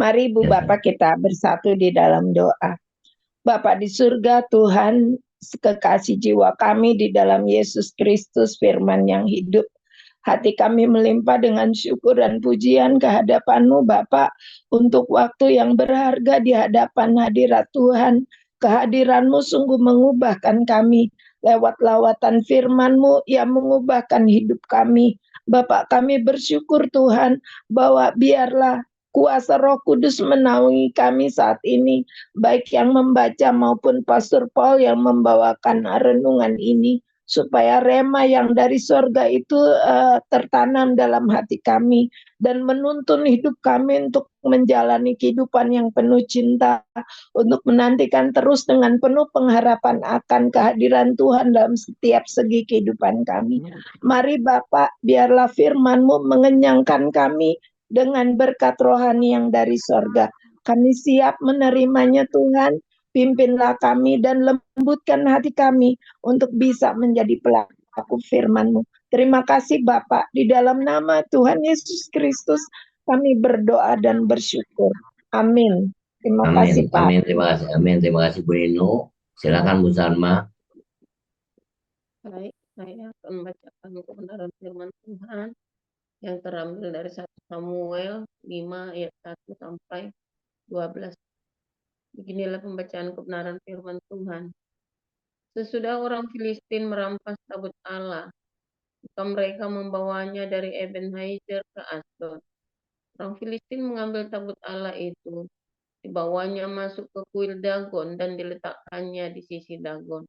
Mari Ibu Bapak kita bersatu di dalam doa. Bapa di surga, Tuhan, kekasih jiwa kami di dalam Yesus Kristus, firman yang hidup. Hati kami melimpah dengan syukur dan pujian kehadapan-Mu, Bapa, untuk waktu yang berharga di hadapan hadirat Tuhan. Kehadiran-Mu sungguh mengubahkan kami. Lewat lawatan firman-Mu yang mengubahkan hidup kami. Bapak, kami bersyukur Tuhan bahwa biarlah kuasa Roh Kudus menaungi kami saat ini, baik yang membaca maupun Pastor Paul yang membawakan renungan ini, supaya rema yang dari sorga itu tertanam dalam hati kami dan menuntun hidup kami untuk menjalani kehidupan yang penuh cinta, untuk menantikan terus dengan penuh pengharapan akan kehadiran Tuhan dalam setiap segi kehidupan kami. Mari Bapak, biarlah firman-Mu mengenyangkan kami dengan berkat rohani yang dari sorga. Kami siap menerimanya Tuhan. Pimpinlah kami dan lembutkan hati kami untuk bisa menjadi pelaku firman-Mu. Terima kasih Bapak, di dalam nama Tuhan Yesus Kristus kami berdoa dan bersyukur. Amin. Terima kasih Pak. Amin, terima kasih. Amin, terima kasih Bu Nino. Silakan Bu Salma. Baik, saya akan membacakan kebenaran firman Tuhan yang terambil dari 1 Samuel 5 ayat 1 sampai 12. Beginilah pembacaan kebenaran firman Tuhan. Sesudah orang Filistin merampas tabut Allah, maka mereka membawanya dari Ebenezer ke Asdod. Orang Filistin mengambil tabut Allah itu, dibawanya masuk ke kuil Dagon dan diletakkannya di sisi Dagon.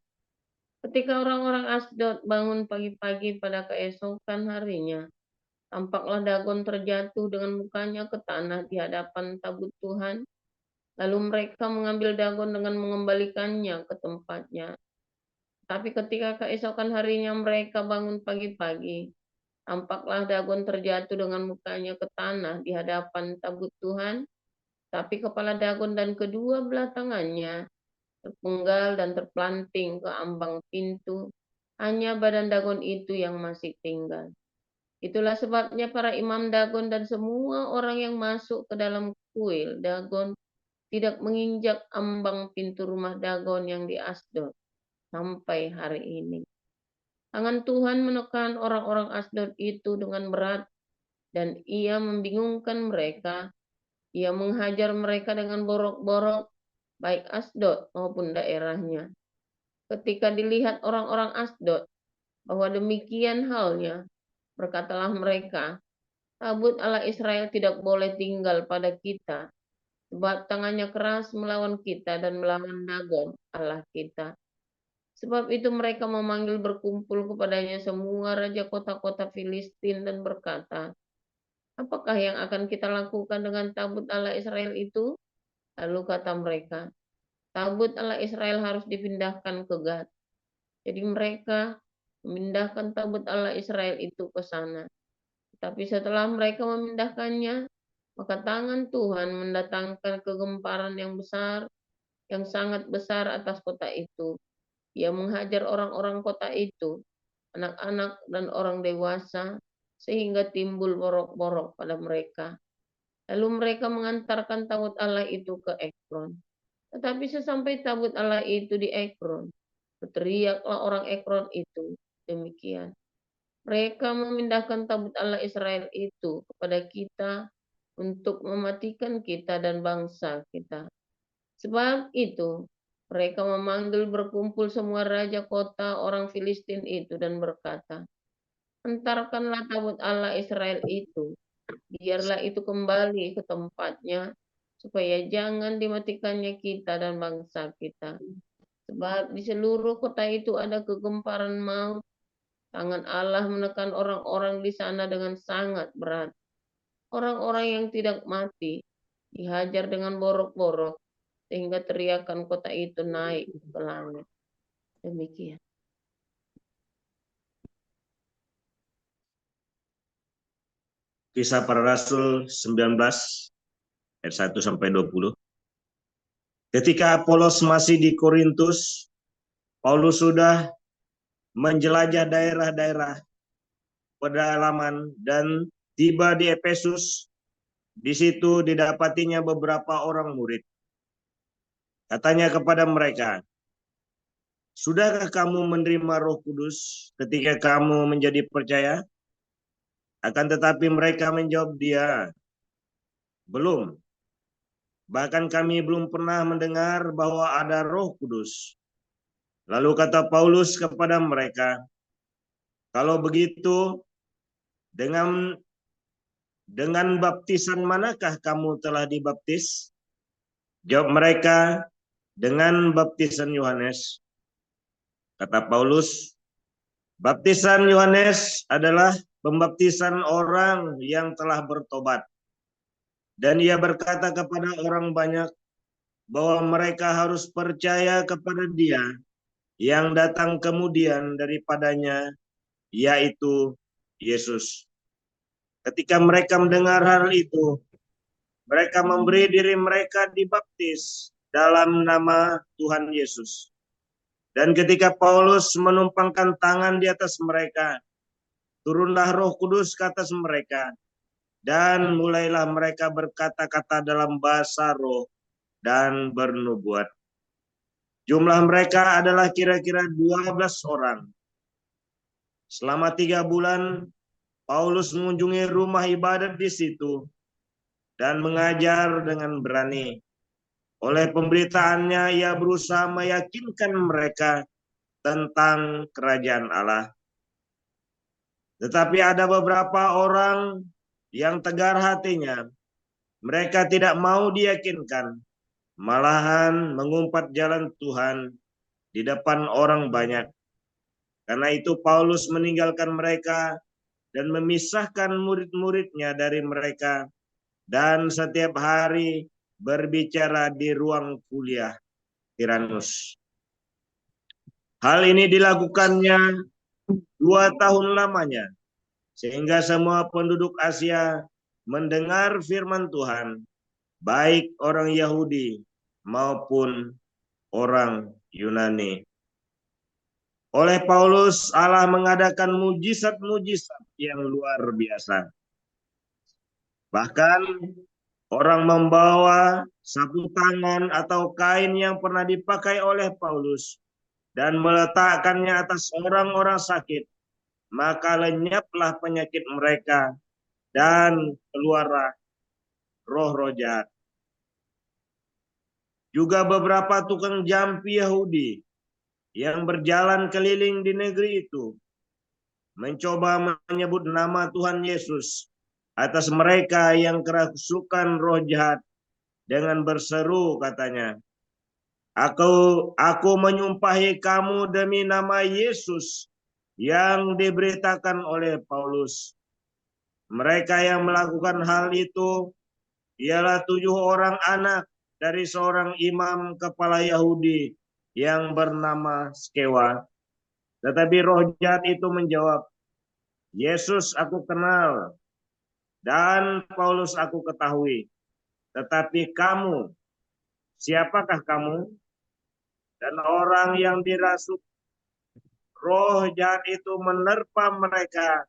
Ketika orang-orang Asdod bangun pagi-pagi pada keesokan harinya, tampaklah Dagon terjatuh dengan mukanya ke tanah di hadapan tabut Tuhan. Lalu mereka mengambil Dagon dengan mengembalikannya ke tempatnya. Tapi ketika keesokan harinya mereka bangun pagi-pagi, tampaklah Dagon terjatuh dengan mukanya ke tanah di hadapan tabut Tuhan. Tapi kepala Dagon dan kedua belah tangannya terpenggal dan terpelanting ke ambang pintu. Hanya badan Dagon itu yang masih tinggal. Itulah sebabnya para imam Dagon dan semua orang yang masuk ke dalam kuil Dagon tidak menginjak ambang pintu rumah Dagon yang di Asdod sampai hari ini. Tangan Tuhan menekan orang-orang Asdod itu dengan berat dan ia membingungkan mereka. Ia menghajar mereka dengan borok-borok, baik Asdod maupun daerahnya. Ketika dilihat orang-orang Asdod bahwa demikian halnya, berkatalah mereka, tabut Allah Israel tidak boleh tinggal pada kita, sebab tangannya keras melawan kita dan melawan Dagon Allah kita. Sebab itu mereka memanggil berkumpul kepadanya semua raja kota-kota Filistin dan berkata, apakah yang akan kita lakukan dengan tabut Allah Israel itu? Lalu kata mereka, tabut Allah Israel harus dipindahkan ke Gad. Jadi mereka memindahkan tabut Allah Israel itu ke sana. Tapi setelah mereka memindahkannya, maka tangan Tuhan mendatangkan kegemparan yang besar, yang sangat besar atas kota itu. Ia menghajar orang-orang kota itu, anak-anak dan orang dewasa, sehingga timbul borok-borok pada mereka. Lalu mereka mengantarkan tabut Allah itu ke Ekron. Tetapi sesampai tabut Allah itu di Ekron, berteriaklah orang Ekron itu demikian. Mereka memindahkan tabut Allah Israel itu kepada kita untuk mematikan kita dan bangsa kita. Sebab itu, mereka memanggil berkumpul semua raja kota orang Filistin itu dan berkata, antarkanlah tabut Allah Israel itu, biarlah itu kembali ke tempatnya, supaya jangan dimatikannya kita dan bangsa kita. Sebab di seluruh kota itu ada kegemparan maut. Tangan Allah menekan orang-orang di sana dengan sangat berat. Orang-orang yang tidak mati dihajar dengan borok-borok, sehingga teriakan kota itu naik ke langit. Demikian. Kisah Para Rasul 19 ayat 1 sampai 20. Ketika Apolos masih di Korintus, Paulus sudah menjelajah daerah-daerah pedalaman dan tiba di Efesus. Di situ didapatinya beberapa orang murid. Katanya kepada mereka, "Sudahkah kamu menerima Roh Kudus ketika kamu menjadi percaya?" Akan tetapi mereka menjawab dia, "Belum. Bahkan kami belum pernah mendengar bahwa ada Roh Kudus." Lalu kata Paulus kepada mereka, "Kalau begitu, dengan baptisan manakah kamu telah dibaptis?" Jawab mereka, "Dengan baptisan Yohanes." Kata Paulus, "Baptisan Yohanes adalah pembaptisan orang yang telah bertobat." Dan ia berkata kepada orang banyak bahwa mereka harus percaya kepada Dia yang datang kemudian daripadanya, yaitu Yesus. Ketika mereka mendengar hal itu, mereka memberi diri mereka dibaptis dalam nama Tuhan Yesus. Dan ketika Paulus menumpangkan tangan di atas mereka, turunlah Roh Kudus ke atas mereka, dan mulailah mereka berkata-kata dalam bahasa roh dan bernubuat. Jumlah mereka adalah kira-kira 12 orang. Selama 3 bulan, Paulus mengunjungi rumah ibadat di situ dan mengajar dengan berani. Oleh pemberitaannya, ia berusaha meyakinkan mereka tentang kerajaan Allah. Tetapi ada beberapa orang yang tegar hatinya. Mereka tidak mau diyakinkan, malahan mengumpat jalan Tuhan di depan orang banyak. Karena itu Paulus meninggalkan mereka dan memisahkan murid-muridnya dari mereka, dan setiap hari berbicara di ruang kuliah Tiranus. Hal ini dilakukannya 2 tahun lamanya, sehingga semua penduduk Asia mendengar firman Tuhan, baik orang Yahudi maupun orang Yunani. Oleh Paulus, Allah mengadakan mujizat-mujizat yang luar biasa. Bahkan orang membawa sapu tangan atau kain yang pernah dipakai oleh Paulus dan meletakkannya atas orang-orang sakit, maka lenyaplah penyakit mereka dan keluarlah roh-roh jahat. Juga beberapa tukang jampi Yahudi yang berjalan keliling di negeri itu mencoba menyebut nama Tuhan Yesus atas mereka yang kerasukan roh jahat dengan berseru, katanya, Aku menyumpahi kamu demi nama Yesus yang diberitakan oleh Paulus." Mereka yang melakukan hal itu ialah 7 orang anak dari seorang imam kepala Yahudi yang bernama Skewa. Tetapi roh jahat itu menjawab, "Yesus aku kenal dan Paulus aku ketahui. Tetapi kamu, siapakah kamu?" Dan orang yang dirasuk roh jahat itu menerpa mereka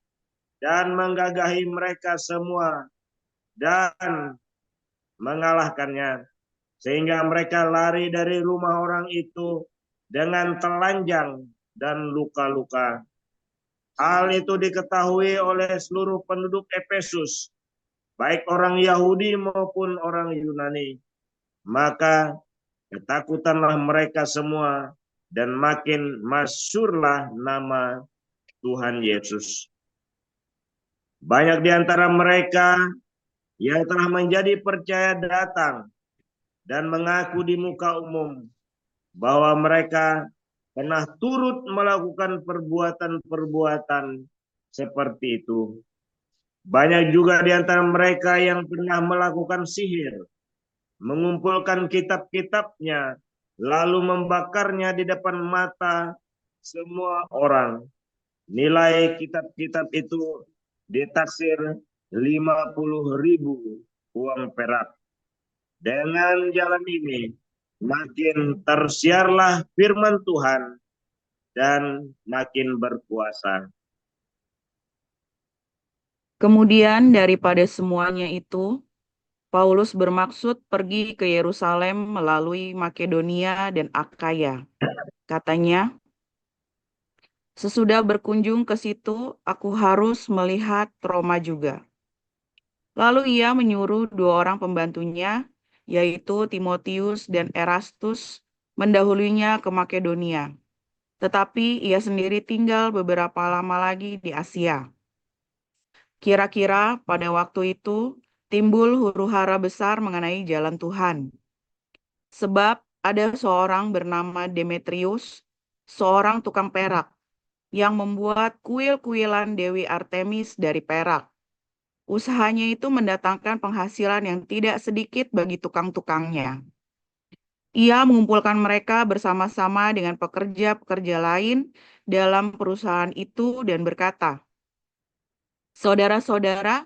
dan menggagahi mereka semua dan mengalahkannya, sehingga mereka lari dari rumah orang itu dengan telanjang dan luka-luka. Hal itu diketahui oleh seluruh penduduk Efesus, baik orang Yahudi maupun orang Yunani. Maka ketakutanlah mereka semua dan makin masyhurlah nama Tuhan Yesus. Banyak di antara mereka yang telah menjadi percaya datang dan mengaku di muka umum bahwa mereka pernah turut melakukan perbuatan-perbuatan seperti itu. Banyak juga di antara mereka yang pernah melakukan sihir, mengumpulkan kitab-kitabnya, lalu membakarnya di depan mata semua orang. Nilai kitab-kitab itu ditaksir 50.000 uang perak. Dengan jalan ini, makin tersiarlah firman Tuhan dan makin berkuasa. Kemudian daripada semuanya itu, Paulus bermaksud pergi ke Yerusalem melalui Makedonia dan Akaya. Katanya, sesudah berkunjung ke situ, aku harus melihat Roma juga. Lalu ia menyuruh 2 orang pembantunya, yaitu Timotius dan Erastus, mendahulunya ke Makedonia. Tetapi ia sendiri tinggal beberapa lama lagi di Asia. Kira-kira pada waktu itu timbul huru-hara besar mengenai jalan Tuhan. Sebab ada seorang bernama Demetrius, seorang tukang perak, yang membuat kuil-kuilan Dewi Artemis dari perak. Usahanya itu mendatangkan penghasilan yang tidak sedikit bagi tukang-tukangnya. Ia mengumpulkan mereka bersama-sama dengan pekerja-pekerja lain dalam perusahaan itu dan berkata, "Saudara-saudara,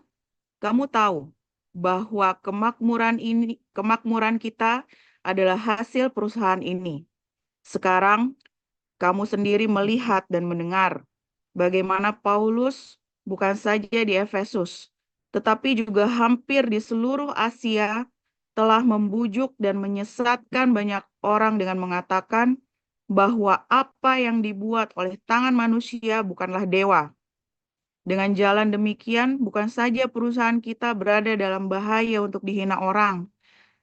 kamu tahu bahwa kemakmuran kita adalah hasil perusahaan ini. Sekarang kamu sendiri melihat dan mendengar bagaimana Paulus bukan saja di Efesus, tetapi juga hampir di seluruh Asia telah membujuk dan menyesatkan banyak orang dengan mengatakan bahwa apa yang dibuat oleh tangan manusia bukanlah dewa. Dengan jalan demikian, bukan saja perusahaan kita berada dalam bahaya untuk dihina orang,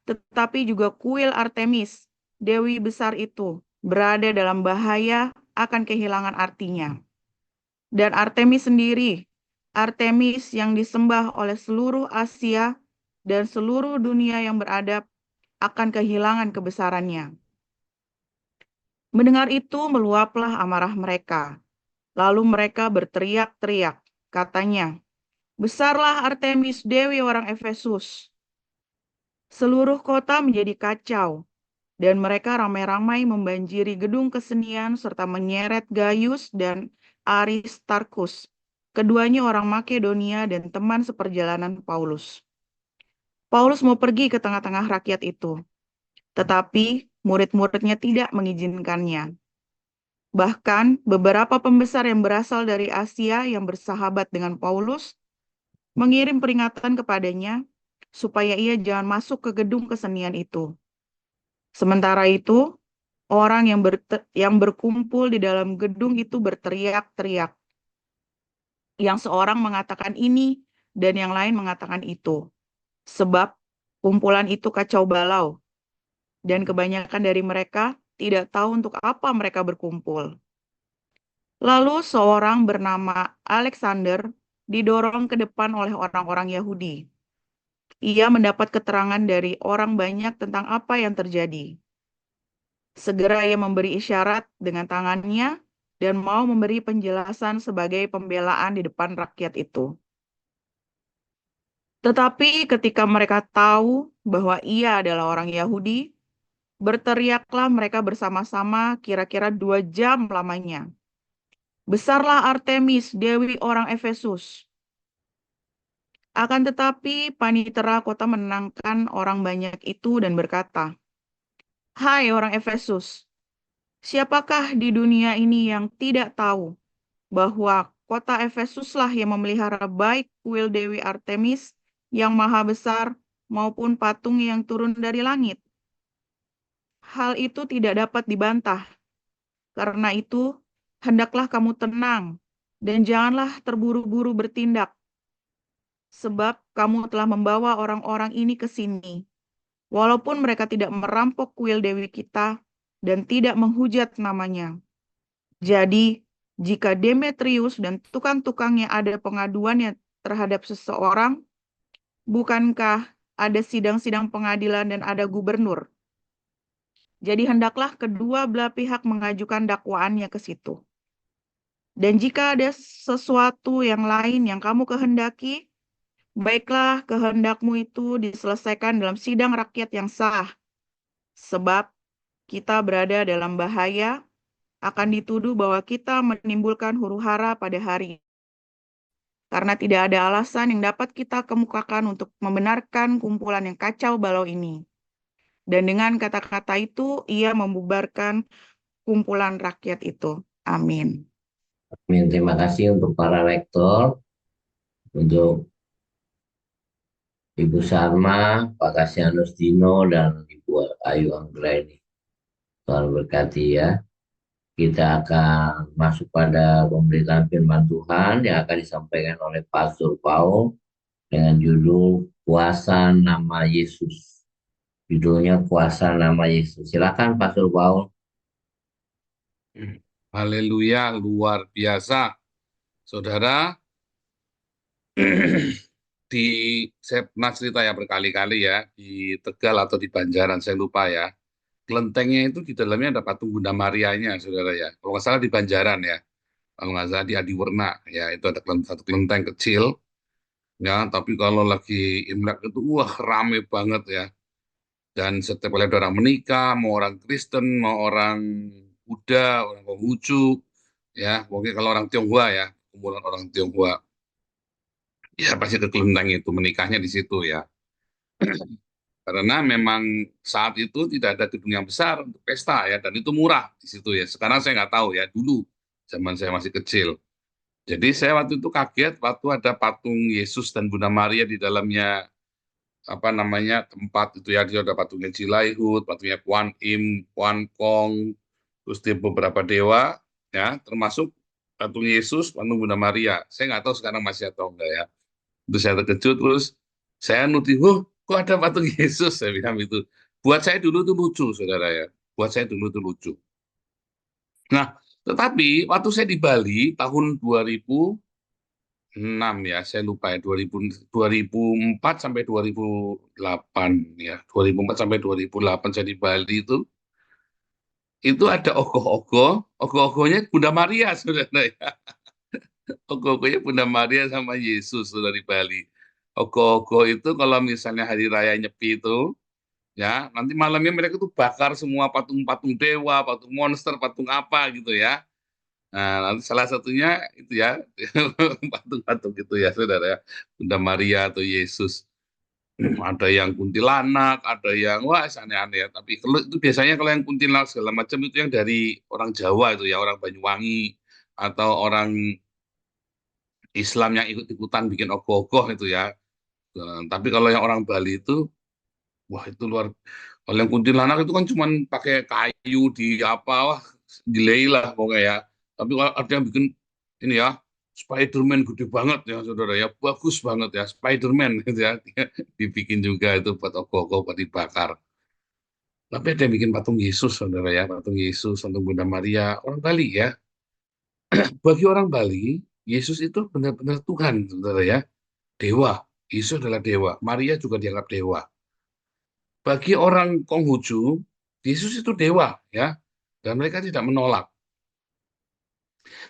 tetapi juga kuil Artemis, dewi besar itu, berada dalam bahaya akan kehilangan artinya. Dan Artemis sendiri, Artemis yang disembah oleh seluruh Asia dan seluruh dunia yang beradab, akan kehilangan kebesarannya." Mendengar itu meluaplah amarah mereka. Lalu mereka berteriak-teriak, katanya, "Besarlah Artemis Dewi orang Efesus." Seluruh kota menjadi kacau, dan mereka ramai-ramai membanjiri gedung kesenian serta menyeret Gaius dan Aristarkus, keduanya orang Makedonia dan teman seperjalanan Paulus. Paulus mau pergi ke tengah-tengah rakyat itu, tetapi murid-muridnya tidak mengizinkannya. Bahkan beberapa pembesar yang berasal dari Asia yang bersahabat dengan Paulus mengirim peringatan kepadanya supaya ia jangan masuk ke gedung kesenian itu. Sementara itu, orang yang berkumpul di dalam gedung itu berteriak-teriak. Yang seorang mengatakan ini dan yang lain mengatakan itu. Sebab kumpulan itu kacau balau. Dan kebanyakan dari mereka tidak tahu untuk apa mereka berkumpul. Lalu seorang bernama Alexander didorong ke depan oleh orang-orang Yahudi. Ia mendapat keterangan dari orang banyak tentang apa yang terjadi. Segera ia memberi isyarat dengan tangannya dan mau memberi penjelasan sebagai pembelaan di depan rakyat itu. Tetapi ketika mereka tahu bahwa ia adalah orang Yahudi, berteriaklah mereka bersama-sama kira-kira 2 jam lamanya. "Besarlah Artemis, dewi orang Efesus." Akan tetapi panitera kota menenangkan orang banyak itu dan berkata, "Hai orang Efesus, siapakah di dunia ini yang tidak tahu bahwa kota Efesuslah yang memelihara baik kuil Dewi Artemis yang maha besar maupun patung yang turun dari langit? Hal itu tidak dapat dibantah. Karena itu, hendaklah kamu tenang dan janganlah terburu-buru bertindak. Sebab kamu telah membawa orang-orang ini ke sini, walaupun mereka tidak merampok kuil Dewi kita dan tidak menghujat namanya. Jadi, jika Demetrius dan tukang-tukangnya ada pengaduannya terhadap seseorang, bukankah ada sidang-sidang pengadilan dan ada gubernur? Jadi hendaklah kedua belah pihak mengajukan dakwaannya ke situ. Dan jika ada sesuatu yang lain yang kamu kehendaki, baiklah kehendakmu itu diselesaikan dalam sidang rakyat yang sah. Sebab kita berada dalam bahaya, akan dituduh bahwa kita menimbulkan huru-hara pada hari. Karena tidak ada alasan yang dapat kita kemukakan untuk membenarkan kumpulan yang kacau balau ini. Dan dengan kata-kata itu, ia membubarkan kumpulan rakyat itu. Amin. Amin. Terima kasih untuk para rektor untuk Ibu Salma, Pak Kasianus Dino, dan Ibu Ayu Anggraini. Tuhan berkati ya. Kita akan masuk pada pemberitaan firman Tuhan yang akan disampaikan oleh Pastor Paul dengan judul Kuasa Nama Yesus. Judulnya Kuasa Nama Yesus. Silakan Pastor Paul. Haleluya, luar biasa. Saudara, saya pernah cerita ya berkali-kali ya, di Tegal atau di Banjaran, saya lupa ya. Kelentengnya itu di dalamnya ada patung Bunda Marianya, saudara ya. Kalau nggak salah di Banjaran ya. Kalau nggak salah di Adiwerna, ya itu ada satu kelenteng kecil. Ya, tapi kalau lagi Imlek itu, wah rame banget ya. Dan setiap kali ada orang menikah, mau orang Kristen, mau orang Buddha, orang Konghucu, ya, mungkin kalau orang Tionghoa ya, kumpulan orang Tionghoa, ya pasti ke kelenteng itu, menikahnya di situ ya. Karena memang saat itu tidak ada gedung yang besar untuk pesta ya, dan itu murah di situ ya. Sekarang saya nggak tahu ya, dulu zaman saya masih kecil. Jadi saya waktu itu kaget waktu ada patung Yesus dan Bunda Maria di dalamnya, apa namanya, tempat itu ya, dia ada patungnya Cilaihut, patungnya Kuan Im, Kuan Kong, terus di beberapa dewa ya, termasuk patung Yesus, patung Bunda Maria. Saya nggak tahu sekarang masih atau enggak ya. Terus saya terkejut, terus saya nutih, kok ada patung Yesus, saya bilang itu. Buat saya dulu itu lucu, saudara ya. Buat saya dulu itu lucu. Nah, tetapi waktu saya di Bali tahun 2006 ya, saya lupa ya, 2004 sampai 2008 ya, 2004 sampai 2008 saya di Bali itu ada ogoh-ogohnya Bunda Maria, saudara ya. Ogoh-ogohnya Bunda Maria sama Yesus, saudara, di Bali. Ogoh-ogoh itu kalau misalnya hari raya Nyepi itu, ya nanti malamnya mereka tuh bakar semua patung-patung dewa, patung monster, patung apa gitu ya. Nah, nanti salah satunya itu ya, patung-patung gitu ya, saudara ya, Bunda Maria atau Yesus. Ada yang kuntilanak, ada yang wah aneh-aneh ya. Tapi kalau itu biasanya kalau yang kuntilanak segala macam itu yang dari orang Jawa itu ya, orang Banyuwangi atau orang Islam yang ikut-ikutan bikin ogoh-ogoh itu ya. Tapi kalau yang orang Bali itu, wah itu luar. Kalau yang kuntilanak itu kan cuman pakai kayu di apa, wah delay lah pokoknya ya. Tapi kalau ada yang bikin ini ya, Spiderman gede banget ya saudara ya, bagus banget ya, Spiderman gitu ya, dibikin juga itu buat ogoh-ogoh, buat dibakar. Tapi ada yang bikin patung Yesus saudara ya, patung Yesus, patung Bunda Maria, orang Bali ya. Bagi orang Bali, Yesus itu benar-benar Tuhan saudara ya, dewa. Yesus adalah dewa, Maria juga dianggap dewa. Bagi orang Konghucu, Yesus itu dewa ya, dan mereka tidak menolak.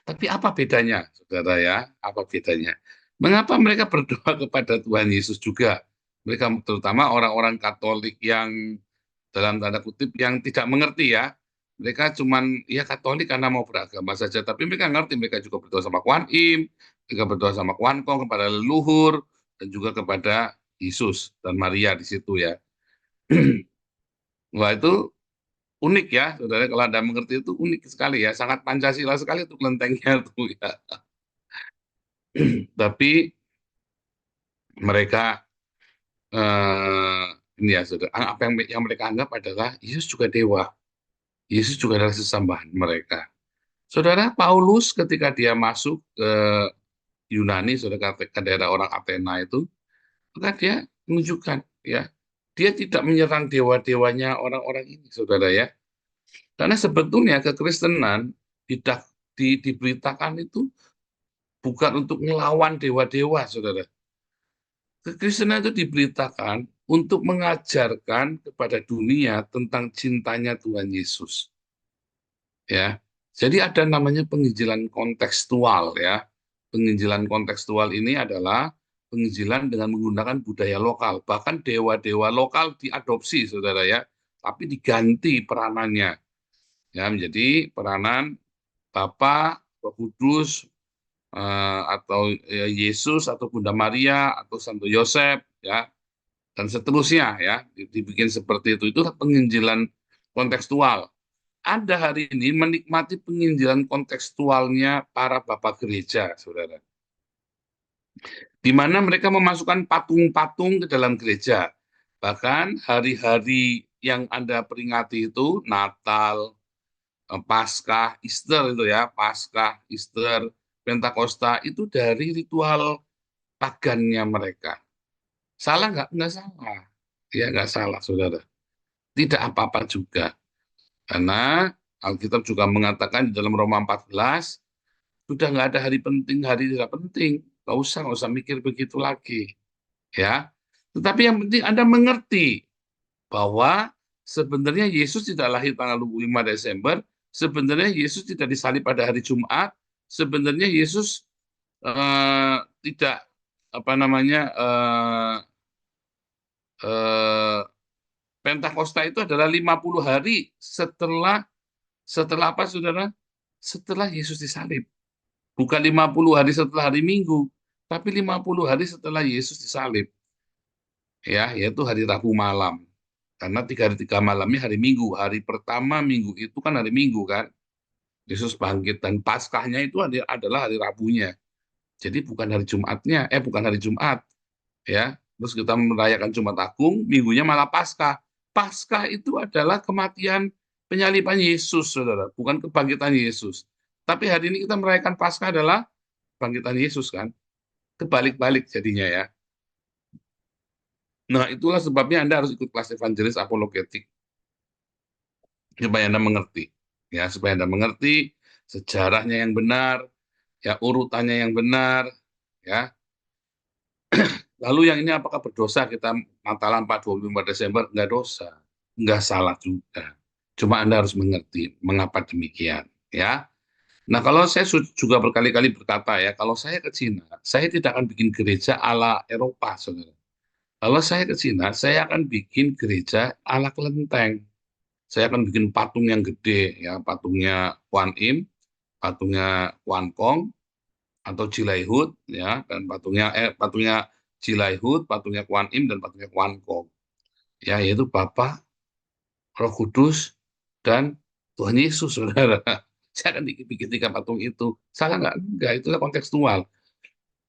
Tapi apa bedanya, saudara ya? Apa bedanya? Mengapa mereka berdoa kepada Tuhan Yesus juga? Mereka terutama orang-orang Katolik yang dalam tanda kutip yang tidak mengerti ya. Mereka cuman ya Katolik karena mau beragama saja, tapi mereka ngerti, mereka juga berdoa sama Kuan Im, mereka berdoa sama Kuan Kong kepada leluhur dan juga kepada Yesus dan Maria di situ ya. Wah itu unik ya, saudara. Kalau Anda mengerti itu unik sekali ya, sangat Pancasila sekali itu kelentengnya tuh ya. Tapi mereka ini ya, saudara, apa yang mereka anggap adalah Yesus juga dewa, Yesus juga adalah sesembahan mereka. Saudara, Paulus ketika dia masuk ke Yunani, saudara, ke daerah orang Athena itu, maka dia menunjukkan ya, dia tidak menyerang dewa-dewanya orang-orang ini, saudara ya. Karena sebetulnya kekristenan diberitakan itu bukan untuk melawan dewa-dewa, saudara. Kekristenan itu diberitakan untuk mengajarkan kepada dunia tentang cintanya Tuhan Yesus. Ya. Jadi ada namanya penginjilan kontekstual ya. Penginjilan kontekstual ini adalah penginjilan dengan menggunakan budaya lokal. Bahkan dewa-dewa lokal diadopsi, saudara ya. Tapi diganti peranannya. Ya, menjadi peranan Bapa, Roh Kudus, atau Yesus atau Bunda Maria atau Santo Yosef ya, dan seterusnya ya, dibikin seperti itu penginjilan kontekstual. Anda hari ini menikmati penginjilan kontekstualnya para bapak gereja, saudara. di mana mereka memasukkan patung-patung ke dalam gereja. Bahkan hari-hari yang Anda peringati itu, Natal, Paskah, Easter itu ya, Paskah, Easter, Pentakosta, itu dari ritual pagannya mereka. Salah nggak? Nggak salah. Ya, nggak salah, saudara. Tidak apa-apa juga. Karena Alkitab juga mengatakan di dalam Roma 14, sudah nggak ada hari penting, hari tidak penting. Nggak usah mikir begitu lagi. Ya. Tetapi yang penting Anda mengerti bahwa sebenarnya Yesus tidak lahir tanggal 25 Desember, sebenarnya Yesus tidak disalib pada hari Jumat, sebenarnya Yesus tidak apa namanya Pentakosta itu adalah 50 hari setelah apa, saudara? Setelah Yesus disalib. Bukan 50 hari setelah hari Minggu, tapi 50 hari setelah Yesus disalib. Ya, yaitu hari Rabu malam. Karena 3 hari 3 malamnya hari Minggu. Hari pertama Minggu itu kan hari Minggu kan. Yesus bangkit dan Paskahnya itu adalah hari Rabunya. Jadi bukan hari Jumatnya, bukan hari Jumat. Ya, terus kita merayakan Jumat Agung, minggunya malah Paskah. Paskah itu adalah kematian penyaliban Yesus, saudara, bukan kebangkitan Yesus. Tapi hari ini kita merayakan Paskah adalah kebangkitan Yesus kan. Kebalik-balik jadinya ya. Nah, itulah sebabnya Anda harus ikut kelas evangelis apologetik. Supaya Anda mengerti. Ya, supaya Anda mengerti sejarahnya yang benar, ya urutannya yang benar, ya. Lalu yang ini apakah berdosa kita Natalan 25 Desember? Enggak dosa. Enggak salah juga. Cuma Anda harus mengerti mengapa demikian. Ya. Nah, kalau saya juga berkali-kali berkata ya, kalau saya ke Cina, saya tidak akan bikin gereja ala Eropa, saudara. Kalau saya ke Cina, saya akan bikin gereja ala kelenteng. Saya akan bikin patung yang gede, ya, patungnya Kuan Im, patungnya Kuan Kong, atau Jilaihut, ya, dan patungnya Jilaihut, patungnya Kuan Im, dan patungnya Kuan Kong. Ya, yaitu Bapa, Roh Kudus, dan Tuhan Yesus, saudara. Saya akan bikin 3 patung itu. Salah nggak? Enggak, itulah kontekstual.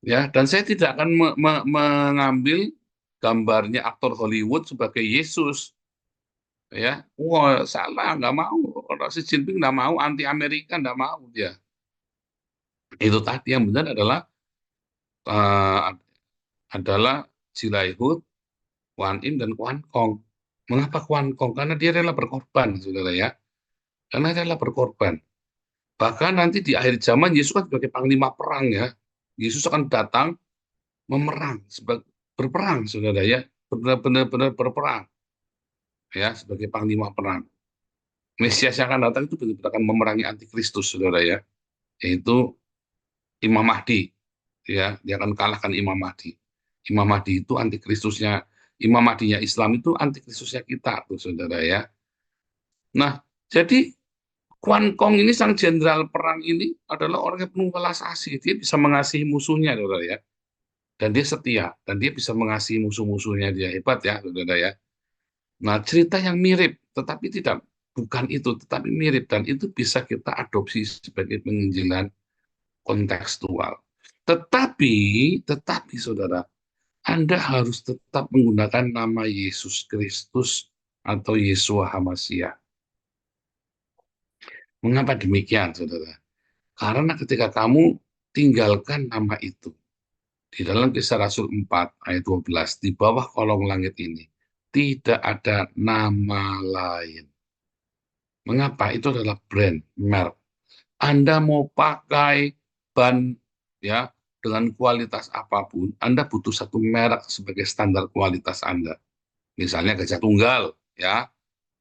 Ya, dan saya tidak akan mengambil gambarnya aktor Hollywood sebagai Yesus. Ya, wah, salah, nggak mau. Orang Xi Jinping nggak mau, anti Amerika nggak mau dia. Itu tadi yang benar adalah Jilaihut, Kuan Im, dan Kuan Kong. Mengapa Kuan Kong? Karena dia rela berkorban, saudara ya. Karena rela berkorban. Bahkan nanti di akhir zaman Yesus kan sebagai panglima perang ya. Yesus akan datang memerang, berperang, saudara ya. Benar-benar berperang. Ya, sebagai panglima perang. Mesias yang akan datang itu benar-benar akan memerangi antikristus, saudara ya. Yaitu Imam Mahdi. Ya, dia akan kalahkan Imam Mahdi. Imam Mahdi itu antikristusnya, Imam Mahdinya Islam itu antikristusnya kita, tuh saudara ya. Nah, jadi Kuan Kong ini sang jenderal perang ini adalah orang yang penuh welas asih. Dia bisa mengasihi musuhnya, saudara ya. Dan dia setia, dan dia bisa mengasihi musuh-musuhnya. Dia hebat ya, saudara ya. Nah, cerita yang mirip, tetapi bukan itu, tetapi mirip. Dan itu bisa kita adopsi sebagai penginjilan kontekstual. Tetapi saudara, Anda harus tetap menggunakan nama Yesus Kristus atau Yeshua HaMashiach. Mengapa demikian, saudara? Karena ketika kamu tinggalkan nama itu, di dalam Kisah Rasul 4 ayat 12, di bawah kolong langit ini, tidak ada nama lain. Mengapa? Itu adalah brand, merek. Anda mau pakai ban ya dengan kualitas apapun, Anda butuh satu merek sebagai standar kualitas Anda. Misalnya Gajah Tunggal, ya.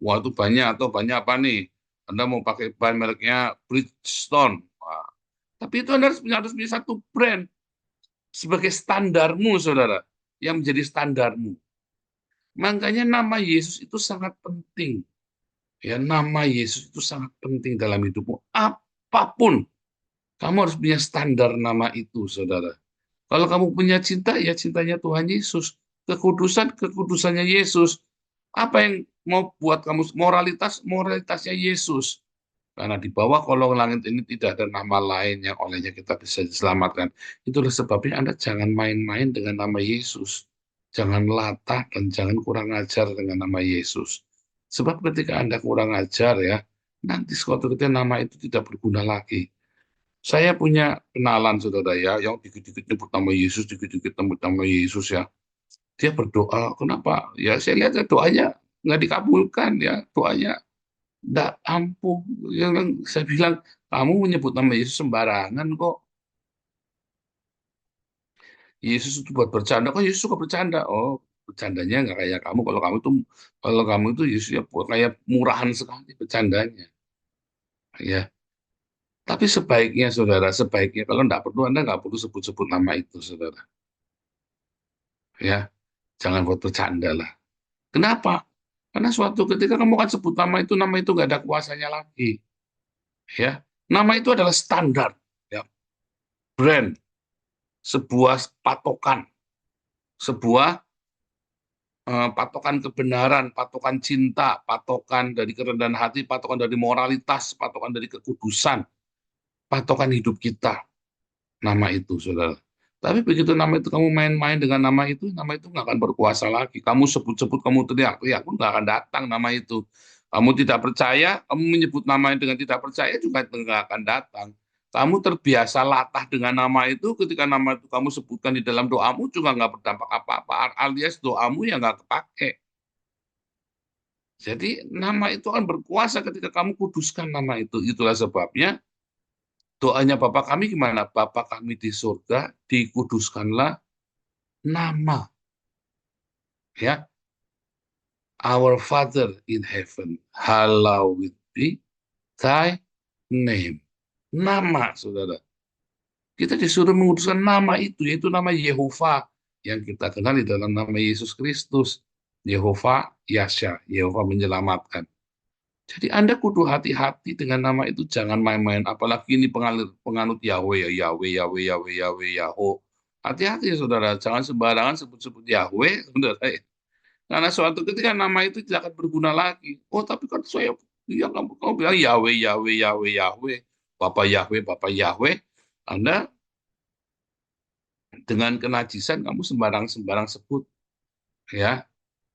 Wah, itu banyak atau banyak apa nih? Anda mau pakai ban mereknya Bridgestone. Wah. Tapi itu Anda harus punya satu brand sebagai standarmu, saudara, yang menjadi standarmu. Makanya nama Yesus itu sangat penting. Ya, nama Yesus itu sangat penting dalam hidupmu. Apapun, kamu harus punya standar nama itu, saudara. Kalau kamu punya cinta, ya cintanya Tuhan Yesus. Kekudusan, kekudusannya Yesus. Apa yang mau buat kamu moralitasnya Yesus. Karena di bawah kolong langit ini tidak ada nama lain yang olehnya kita bisa diselamatkan. Itulah sebabnya Anda jangan main-main dengan nama Yesus. Jangan latah dan jangan kurang ajar dengan nama Yesus. Sebab ketika Anda kurang ajar ya, nanti suatu ketika nama itu tidak berguna lagi. Saya punya kenalan saudara ya, yang dikit-dikit nyebut nama Yesus, dikit-dikit nyebut nama Yesus ya. Dia berdoa, kenapa? Ya saya lihat ya, doanya nggak dikabulkan ya, doanya nggak ampuh. Yang saya bilang, kamu menyebut nama Yesus sembarangan kok. Yesus itu buat bercanda, kok Yesus suka bercanda? Oh, bercandanya nggak kayak kamu. Kalau kamu itu Yesus ya kayak murahan sekali bercandanya. Ya, tapi sebaiknya saudara, sebaiknya kalau nggak perlu Anda nggak perlu sebut-sebut nama itu saudara. Ya, jangan buat bercanda lah. Kenapa? Karena suatu ketika kamu akan sebut nama itu nggak ada kuasanya lagi. Ya, nama itu adalah standar, ya, brand, sebuah patokan, sebuah patokan kebenaran, patokan cinta, patokan dari kerendahan hati, patokan dari moralitas, patokan dari kekudusan, patokan hidup kita. Nama itu, saudara. Tapi begitu nama itu kamu main-main dengan nama itu nggak akan berkuasa lagi. Kamu sebut-sebut, kamu teriak-teriak pun nggak akan datang nama itu. Kamu tidak percaya, kamu menyebut namanya dengan tidak percaya juga nggak akan datang. Kamu terbiasa latah dengan nama itu, ketika nama itu kamu sebutkan di dalam doamu juga nggak berdampak apa-apa, alias doamu ya nggak kepake. Jadi nama itu akan berkuasa ketika kamu kuduskan nama itu. Itulah sebabnya doanya Bapa kami gimana? Bapa kami di surga, dikuduskanlah nama. Ya, Our Father in heaven, hallowed be thy name. Nama, saudara. Kita disuruh menguduskan nama itu, yaitu nama Yehova, yang kita kenal di dalam nama Yesus Kristus. Yehova Yasha, Yehova menyelamatkan. Jadi Anda kudu hati-hati dengan nama itu, jangan main-main. Apalagi ini penganut Yahweh, ya Yahweh, Yahweh, Yahweh, Yahweh, Yahweh. Hati-hati ya saudara, jangan sembarangan sebut-sebut Yahweh, saudara. Karena suatu ketika nama itu tidak akan berguna lagi. Oh tapi kan saya, ya kamu bilang Yahweh, Yahweh, Yahweh, Yahweh, Bapak Yahweh, Bapak Yahweh. Anda dengan kenajisan kamu sembarang-sembarang sebut, ya.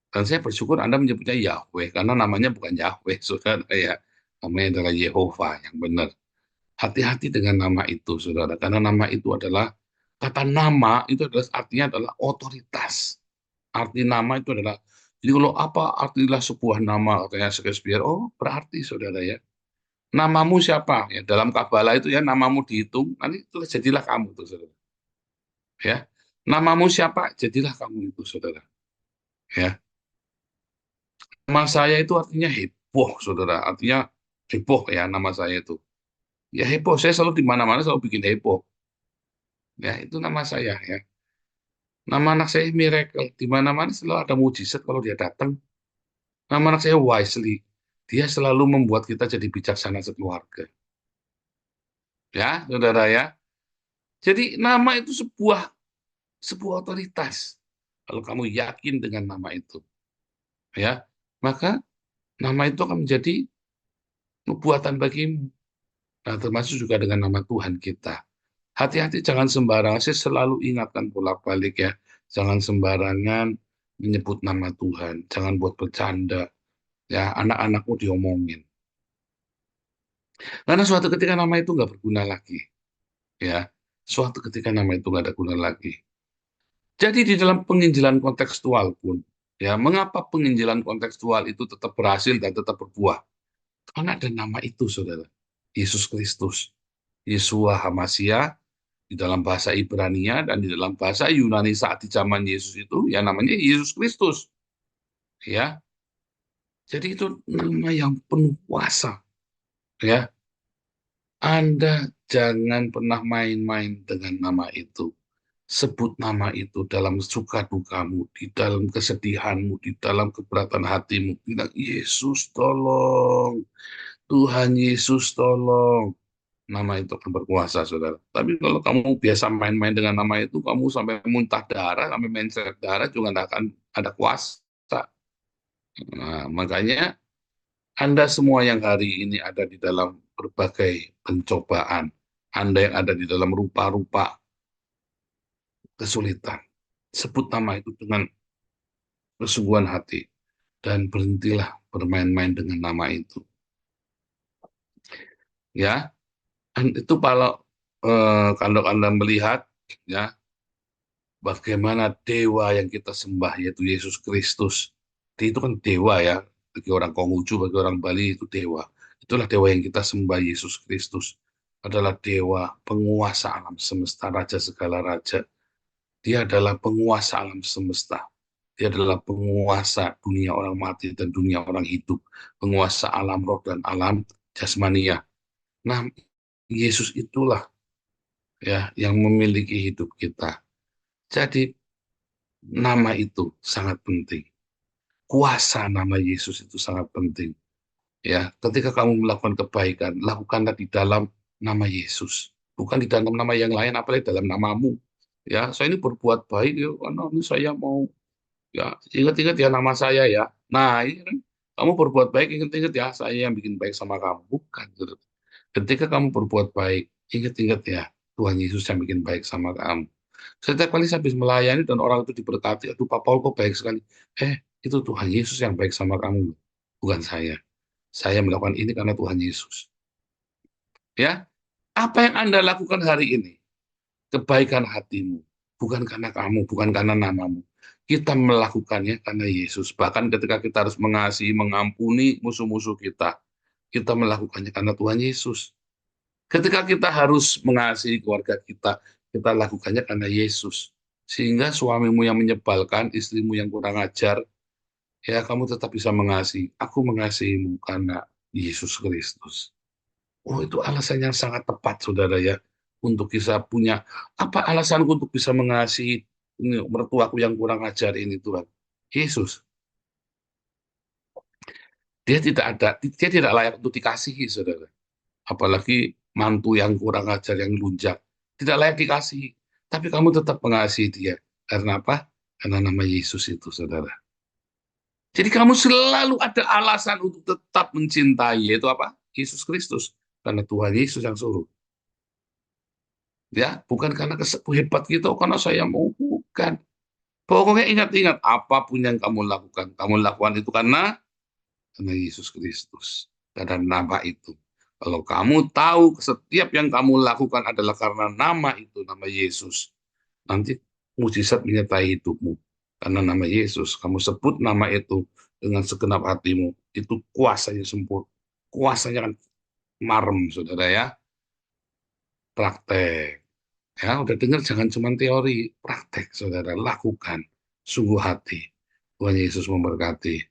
Dan saya bersyukur Anda menyebutnya Yahweh, karena namanya bukan Yahweh, saudara ya. Namanya adalah Yehova yang benar. Hati-hati dengan nama itu, saudara. Karena nama itu adalah, kata nama itu adalah artinya adalah otoritas. Arti nama itu adalah, jadi kalau apa artilah sebuah nama, katanya Shakespeare, oh berarti saudara ya. Namamu siapa? Ya, dalam Kabbalah itu ya, namamu dihitung, nanti itu jadilah kamu tuh saudara. Ya, namamu siapa? Jadilah kamu itu saudara. Ya, nama saya itu artinya heboh, saudara. Artinya heboh ya nama saya itu. Ya heboh, saya selalu di mana-mana selalu bikin heboh. Ya, itu nama saya ya. Nama anak saya Miracle, di mana-mana selalu ada mujizat kalau dia datang. Nama anak saya Wisely, dia selalu membuat kita jadi bijaksana sekeluarga. Ya, saudara ya. Jadi nama itu sebuah otoritas. Kalau kamu yakin dengan nama itu, ya, maka nama itu akan menjadi nubuatan bagimu. Nah, termasuk juga dengan nama Tuhan kita. Hati-hati jangan sembarangan. Saya selalu ingatkan bolak-balik ya. Jangan sembarangan menyebut nama Tuhan. Jangan buat bercanda. Ya, anak-anakmu diomongin. Karena suatu ketika nama itu nggak berguna lagi. Ya, suatu ketika nama itu nggak ada guna lagi. Jadi di dalam penginjilan kontekstual pun, ya, mengapa penginjilan kontekstual itu tetap berhasil dan tetap berbuah? Karena ada nama itu, saudara. Yesus Kristus. Yeshua HaMashiach, di dalam bahasa Ibrania dan di dalam bahasa Yunani saat di zaman Yesus itu, ya namanya Yesus Kristus. Ya, jadi itu nama yang penuh kuasa. Ya, Anda jangan pernah main-main dengan nama itu. Sebut nama itu dalam suka dukamu, di dalam kesedihanmu, di dalam keberatan hatimu. Bilang, Yesus tolong, Tuhan Yesus tolong. Nama itu akan berkuasa, saudara. Tapi kalau kamu biasa main-main dengan nama itu, kamu sampai muntah darah, sampai mencret darah, juga tidak akan ada kuasa. Nah, makanya Anda semua yang hari ini ada di dalam berbagai pencobaan, Anda yang ada di dalam rupa-rupa kesulitan, sebut nama itu dengan kesungguhan hati dan berhentilah bermain-main dengan nama itu. Ya, itu kalau Anda melihat ya bagaimana dewa yang kita sembah yaitu Yesus Kristus. Dia itu kan dewa ya, bagi orang Konghucu, bagi orang Bali itu dewa. Itulah dewa yang kita sembah, Yesus Kristus. Adalah dewa penguasa alam semesta, raja segala raja. Dia adalah penguasa alam semesta. Dia adalah penguasa dunia orang mati dan dunia orang hidup. Penguasa alam roh dan alam jasmania. Nah, Yesus itulah ya yang memiliki hidup kita. Jadi nama itu sangat penting. Kuasa nama Yesus itu sangat penting. Ya, ketika kamu melakukan kebaikan, lakukanlah di dalam nama Yesus, bukan di dalam nama yang lain, apalagi dalam namamu. Ya, saya ini berbuat baik, ya, karena ini saya mau, ya, ingat-ingat ya nama saya ya. Nah, ini kan, kamu berbuat baik, ingat-ingat ya, saya yang bikin baik sama kamu. Bukan. Gitu. Ketika kamu berbuat baik, ingat-ingat ya, Tuhan Yesus yang bikin baik sama kamu. Setiap kali saya habis melayani dan orang itu diberkati, aduh Pak Paul kok baik sekali. Itu Tuhan Yesus yang baik sama kamu, bukan saya. Saya melakukan ini karena Tuhan Yesus. Ya, apa yang Anda lakukan hari ini? Kebaikan hatimu, bukan karena kamu, bukan karena namamu. Kita melakukannya karena Yesus. Bahkan ketika kita harus mengasihi, mengampuni musuh-musuh kita melakukannya karena Tuhan Yesus. Ketika kita harus mengasihi keluarga kita lakukannya karena Yesus. Sehingga suamimu yang menyebalkan, istrimu yang kurang ajar, ya kamu tetap bisa mengasihi. Aku mengasihimu karena Yesus Kristus. Oh, itu alasan yang sangat tepat, saudara ya. Untuk bisa punya, apa alasanku untuk bisa mengasihi ini, mertuaku yang kurang ajar ini, Tuhan? Yesus. Dia tidak layak untuk dikasihi, saudara. Apalagi mantu yang kurang ajar, yang lunjak. Tidak layak dikasihi. Tapi kamu tetap mengasihi dia. Karena apa? Karena nama Yesus itu, saudara. Jadi kamu selalu ada alasan untuk tetap mencintai, yaitu apa? Yesus Kristus. Karena Tuhan Yesus yang suruh. Ya, bukan karena hebat kita, karena saya mau, bukan. Pokoknya ingat-ingat, apapun yang kamu lakukan itu karena Yesus Kristus. Karena nama itu. Kalau kamu tahu setiap yang kamu lakukan adalah karena nama itu, nama Yesus, nanti mujizat menyertai hidupmu. Karena nama Yesus, kamu sebut nama itu dengan segenap hatimu, itu kuasanya sempurna. Kuasanya kan marem, saudara ya. Praktek. Ya, udah dengar, jangan cuma teori, praktek, saudara, lakukan, sungguh hati. Tuhan Yesus memberkati.